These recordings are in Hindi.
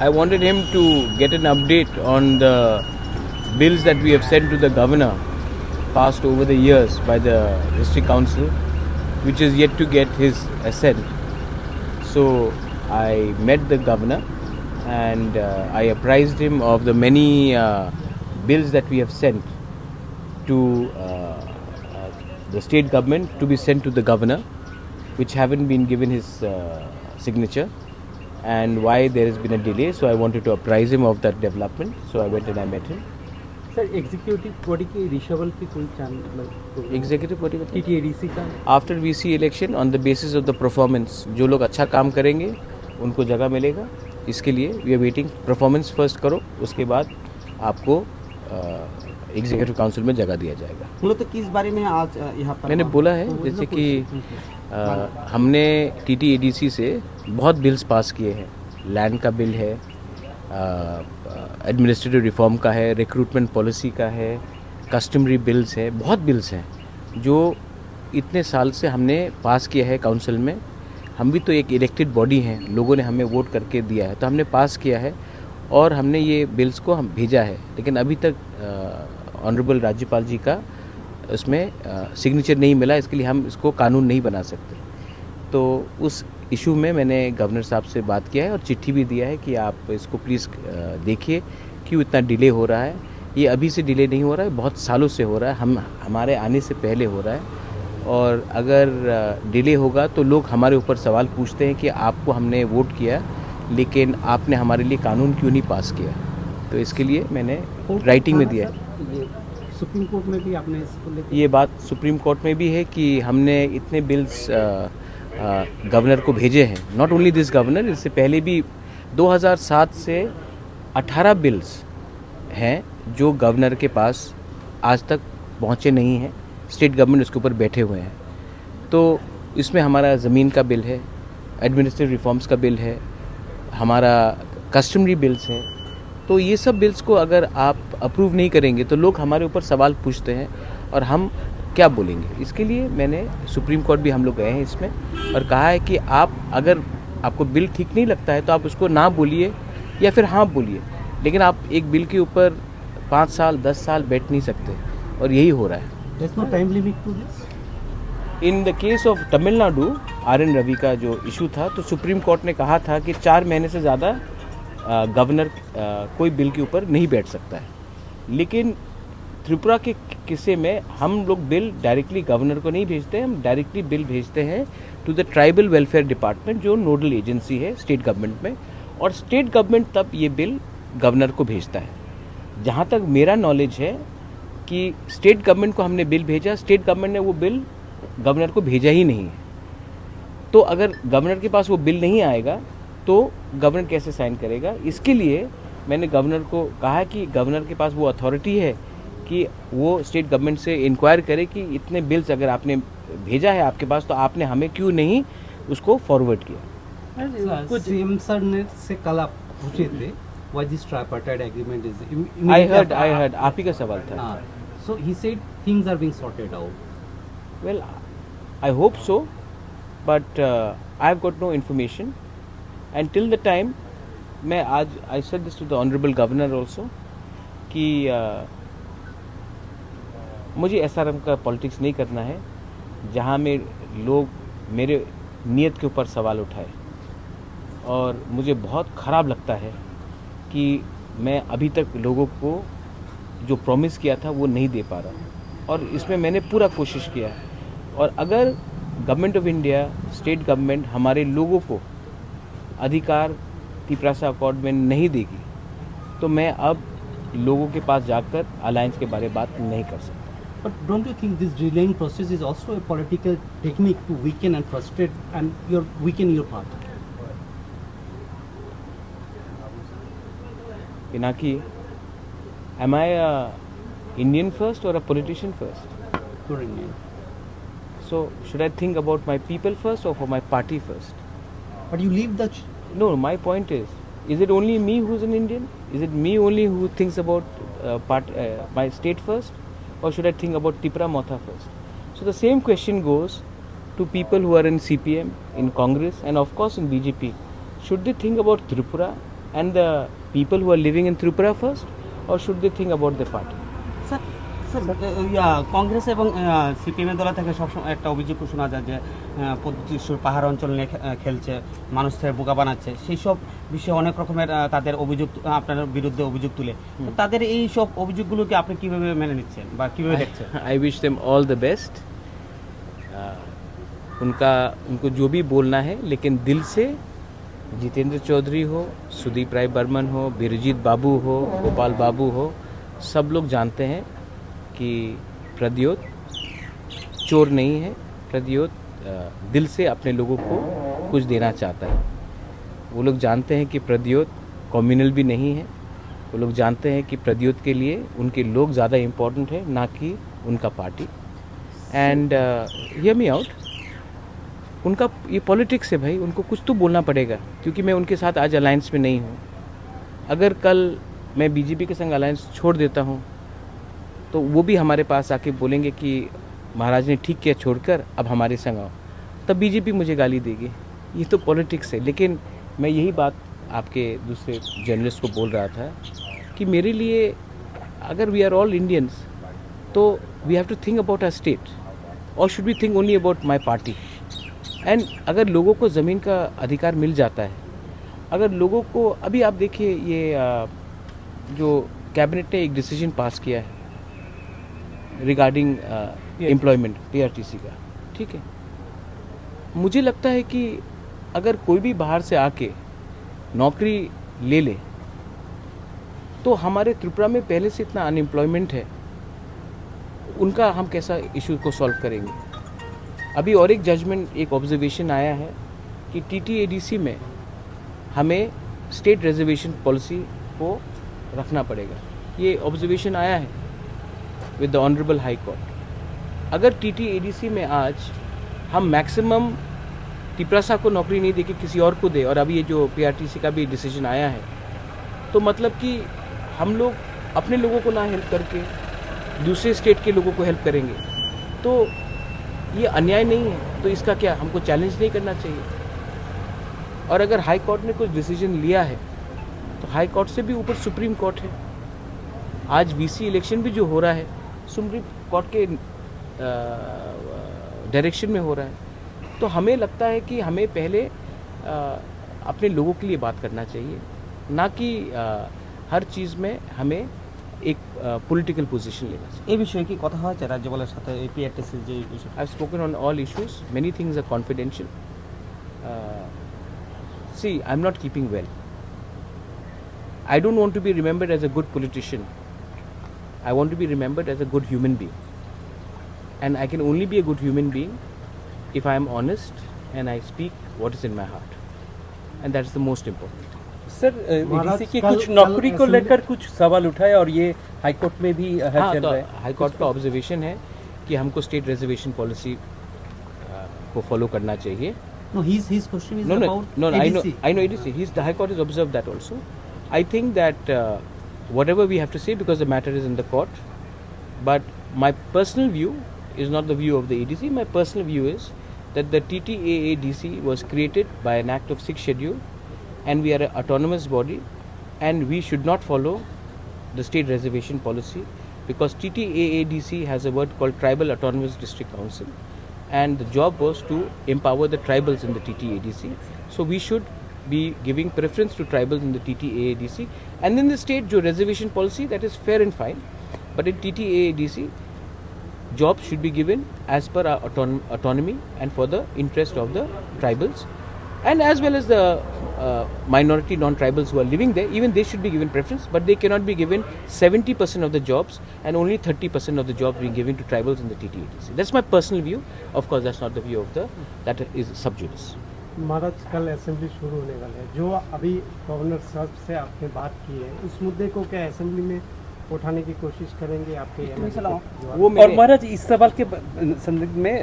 I wanted him to get an update on the bills that we have sent to the governor, passed over the years by the district council, which is yet to get his assent. So I met the governor and I apprised him of the many bills that we have sent to the state government to be sent to the governor, which haven't been given his signature, and why there has been a delay. So I wanted to apprise him of that development. So I went and I met him. Sir executive body की रिशवल की कोई चांस एग्जीक्यूटिव बॉडी का टीटीएडीसी का after VC election on the basis of the performance, जो लोग अच्छा काम करेंगे उनको जगह मिलेगा. इसके लिए we are waiting. Performance first करो, उसके बाद आपको एग्जीक्यूटिव काउंसिल में जगह दिया जाएगा. बोलो तो किस बारे में आज यहाँ पर मैंने बोला है जैसे कि हमने टीटीएडीसी से बहुत बिल्स पास किए हैं. लैंड का बिल है, एडमिनिस्ट्रेटिव रिफॉर्म का है, रिक्रूटमेंट पॉलिसी का है, कस्टमरी बिल्स है, बहुत बिल्स हैं जो इतने साल से हमने पास किया है काउंसिल में. हम भी तो एक इलेक्टेड बॉडी हैं, लोगों ने हमें वोट करके दिया है, तो हमने पास किया है और हमने ये बिल्स को हम भेजा है. लेकिन अभी तक ऑनरेबल राज्यपाल जी का उसमें सिग्नेचर नहीं मिला. इसके लिए हम इसको कानून नहीं बना सकते. तो उस इशू में मैंने गवर्नर साहब से बात किया है और चिट्ठी भी दिया है कि आप इसको प्लीज़ देखिए क्यों इतना डिले हो रहा है. ये अभी से डिले नहीं हो रहा है, बहुत सालों से हो रहा है. हमारे आने से पहले हो रहा है. और अगर डिले होगा तो लोग हमारे ऊपर सवाल पूछते हैं कि आपको हमने वोट किया लेकिन आपने हमारे लिए कानून क्यों नहीं पास किया. तो इसके लिए मैंने राइटिंग में दिया है. सुप्रीम कोर्ट में भी आपने इसको ये बात सुप्रीम कोर्ट में भी है कि हमने इतने बिल्स गवर्नर को भेजे हैं. नॉट ओनली दिस गवर्नर, इससे पहले भी 2007 से 18 बिल्स हैं जो गवर्नर के पास आज तक पहुँचे नहीं हैं. स्टेट गवर्नमेंट उसके ऊपर बैठे हुए हैं. तो इसमें हमारा ज़मीन का बिल है, एडमिनिस्ट्रेटिव रिफॉर्म्स का बिल है, हमारा कस्टमरी बिल्स हैं. तो ये सब बिल्स को अगर आप अप्रूव नहीं करेंगे तो लोग हमारे ऊपर सवाल पूछते हैं और हम क्या बोलेंगे. इसके लिए मैंने सुप्रीम कोर्ट भी हम लोग गए हैं इसमें और कहा है कि आप अगर आपको बिल ठीक नहीं लगता है तो आप उसको ना बोलिए या फिर हाँ बोलिए, लेकिन आप एक बिल के ऊपर 5 साल 10 साल बैठ नहीं सकते. और यही हो रहा है. There's no time limit to this? In the case of Tamil Nadu, RN Ravi का जो इशू था, तो सुप्रीम कोर्ट ने कहा था कि 4 महीने से ज़्यादा गवर्नर कोई बिल के ऊपर नहीं बैठ सकता है. लेकिन त्रिपुरा के किस्से में हम लोग बिल डायरेक्टली गवर्नर को नहीं भेजते हैं. हम डायरेक्टली बिल भेजते हैं to the tribal welfare department, जो नोडल एजेंसी है स्टेट गवर्नमेंट में, और स्टेट गवर्नमेंट तब ये बिल गवर्नर को भेजता है. जहाँ तक मेरा नॉलेज है कि स्टेट गवर्नमेंट को हमने बिल भेजा, स्टेट गवर्नमेंट ने वो बिल गवर्नर को भेजा ही नहीं है. तो अगर गवर्नर के पास वो बिल नहीं आएगा तो गवर्नर कैसे साइन करेगा. इसके लिए मैंने गवर्नर को कहा कि गवर्नर के पास वो अथॉरिटी है कि वो स्टेट गवर्नमेंट से इंक्वायर करे कि इतने बिल्स अगर आपने भेजा है आपके पास तो आपने हमें क्यों नहीं उसको फॉरवर्ड किया. कुछ सीएम सर ने से कल आप पूछे थे why this tripartite agreement is. I heard आप ही का सवाल था. So he said things are being sorted out. Well, I hope so, but I have got no information. And till the time, I said this to the Honorable Governor also, कि मुझे SRM का पॉलिटिक्स नहीं करना है जहाँ में लोग मेरे नीयत के ऊपर सवाल उठाए. और मुझे बहुत ख़राब लगता है कि मैं अभी तक लोगों को जो प्रॉमिस किया था वो नहीं दे पा रहा. और इसमें मैंने पूरा कोशिश किया है. और अगर government of India, state government हमारे लोगों को अधिकार तिपरासा अकॉर्ड में नहीं देगी तो मैं अब लोगों के पास जाकर अलायंस के बारे में बात नहीं कर सकता. But don't you think this delaying process is also a political technique to weaken and frustrate and weaken your party? Pinaki, am I a Indian first or a politician first? You're Indian. So should I think about my people first or for my party first? But you leave the... No, my point is it only me who's an Indian? Is it me only who thinks about my state first? Or should I think about Tipra Motha first? So the same question goes to people who are in CPM, in Congress and of course in BJP. Should they think about Tripura and the people who are living in Tripura first, or should they think about their party? Sir Congress এবং সিপিএমের দল থেকে সবসময় একটা অভিযোগ শোনা যায় যে প্রতিশ্রুর পাহাড় অঞ্চল নিয়ে খেলছে, মানুষের বোকা বানাচ্ছে, সেই সব বিষয়ে অনেক রকমের তাদের অভিযোগ আপনার বিরুদ্ধে অভিযোগ তুলে। তো তাদের এই সব অভিযোগগুলোকে আপনি কিভাবে মেনে নিচ্ছেন বা কিভাবে দেখছেন? I wish them all the best. उनको जो भी बोलना है, लेकिन दिल से जितेंद्र चौधरी हो, सुदीप राय बर्मन हो, बिरजीत बाबू हो, गोपाल बाबू हो, सब लोग जानते हैं कि प्रद्योत चोर नहीं है। प्रद्योत दिल से अपने लोगों को कुछ देना चाहता है। वो लोग जानते हैं कि प्रद्योत कम्युनल भी नहीं है। वो लोग जानते हैं कि प्रद्योत के लिए उनके लोग ज़्यादा इम्पोर्टेंट है, ना कि उनका party. And hear me out, उनका ये पॉलिटिक्स है भाई, उनको कुछ तो बोलना पड़ेगा, क्योंकि मैं उनके साथ आज अलायंस में नहीं हूँ। अगर कल मैं बीजेपी के संग अलायंस छोड़ देता हूँ तो वो भी हमारे पास आके बोलेंगे कि महाराज ने ठीक किया छोड़कर, अब हमारे संग आओ, तब बीजेपी मुझे गाली देगी। ये तो पॉलिटिक्स है। लेकिन मैं यही बात आपके दूसरे जर्नलिस्ट को बोल रहा था कि मेरे लिए अगर वी आर ऑल इंडियंस तो we have to think about our state, और should we think only about my party. And अगर लोगों को ज़मीन का अधिकार मिल जाता है, अगर लोगों को, अभी आप देखिए ये जो कैबिनेट ने एक डिसीजन पास किया है रिगार्डिंग एम्प्लॉयमेंट पीआरटीसी का, ठीक है, मुझे लगता है कि अगर कोई भी बाहर से आके नौकरी ले ले तो हमारे त्रिपुरा में पहले से इतना अनएम्प्लॉयमेंट है, उनका हम कैसा इशू को सॉल्व करेंगे। अभी और एक जजमेंट, एक ऑब्जर्वेशन आया है कि टीटीएडीसी में हमें स्टेट रिजर्वेशन पॉलिसी को रखना पड़ेगा। ये ऑब्जर्वेशन आया है with the honourable high court. अगर टीटीएडीसी में आज हम मैक्सिमम तिपरासा को नौकरी नहीं देके किसी और को दे, और अभी ये जो पीआरटीसी का भी डिसीजन आया है, तो मतलब कि हम लोग अपने लोगों को ना हेल्प करके दूसरे स्टेट के लोगों को हेल्प करेंगे, तो ये अन्याय नहीं है। तो इसका क्या हमको चैलेंज नहीं करना चाहिए? और अगर हाई कोर्ट ने कुछ डिसीजन लिया है तो हाई कोर्ट से भी ऊपर सुप्रीम कोर्ट है। आज वीसी इलेक्शन भी जो हो रहा है सुप्रीम कोर्ट के डायरेक्शन में हो रहा है। तो हमें लगता है कि हमें पहले अपने लोगों के लिए बात करना चाहिए, ना कि हर चीज़ में हमें एक पॉलिटिकल पोजीशन लेना चाहिए। এই বিষয়ে কি কথা হয়েছে রাজ্যপালের সাথে এই পিআরটিসির যে issue? I have spoken on all issues, many things are confidential. See, I am not keeping well. I don't want to be remembered as a good politician. I want to be remembered as a good human being. And I can only be a good human being if I am honest and I speak what is in my heart. And that is the most important. Sir, ADC की कुछ नौकरी को लेकर कुछ सवाल उठाए और ये हाईकोर्ट में भी चल रहा है। हाईकोर्ट का ऑब्जर्वेशन है कि हमको स्टेट रिजर्वेशन पॉलिसी को फॉलो करना चाहिए। No, his question is about I know ADC. The High Court has observed that also. I think that whatever we have to say, because the matter is in the court, but my personal view is not the view of the ADC. My personal view is that the TTAADC was created by an act of 6th schedule, and we are an autonomous body, and we should not follow the state reservation policy, because TTAADC has a word called Tribal Autonomous District Council, and the job was to empower the tribals in the TTAADC. So we should be giving preference to tribals in the TTAADC, and in the state jo reservation policy, that is fair and fine, but in TTAADC jobs should be given as per our autonomy and for the interest of the tribals, and as well as the minority non-tribals who are living there. Even they should be given preference, but they cannot be given 70% of the jobs and only 30% of the jobs being given to tribals in the TTADC. That's my personal view. Of course, that's not the view of that is sub judice. महाराज, कल असेंबली शुरू होने वाला है। जो अभी गवर्नर साहब से आपने बात की है, उस मुद्दे को क्या असेंबली में उठाने की कोशिश करेंगे आपके? वो और महाराज, इस सवाल के संदर्भ में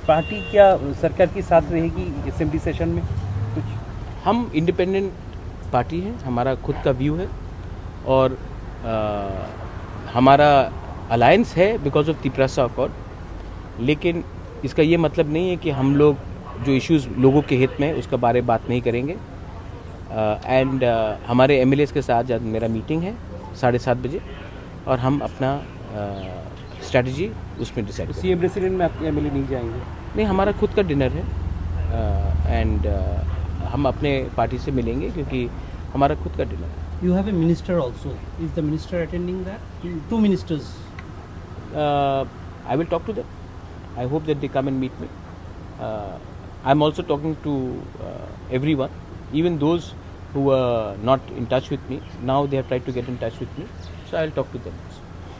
पार्टी क्या सरकार के साथ रहेगी असेंबली सेशन में? कुछ हम इंडिपेंडेंट पार्टी हैं, हमारा खुद का व्यू है, और हमारा अलायंस है बिकॉज ऑफ तिपरासा अकॉर्ड। लेकिन इसका ये मतलब नहीं है कि हम लोग जो इश्यूज़ लोगों के हित में उसका बारे बात नहीं करेंगे। एंड हमारे MLAs के साथ जब मेरा मीटिंग है 7:30 बजे और हम अपना स्ट्रैटेजी उसमें डिसाइड करेंगे। सीएम रेसिडेंट में आपके एमएलए नहीं जाएंगे? नहीं, हमारा खुद का डिनर है एंड हम अपने पार्टी से मिलेंगे क्योंकि हमारा खुद का डिनर है। You have a minister also. Is the minister attending that? Two ministers. I will talk to them. I hope that they come and meet me. I'm also talking to everyone, even those who were not in touch with me. Now they have tried to get in touch with me, so I'll talk to them.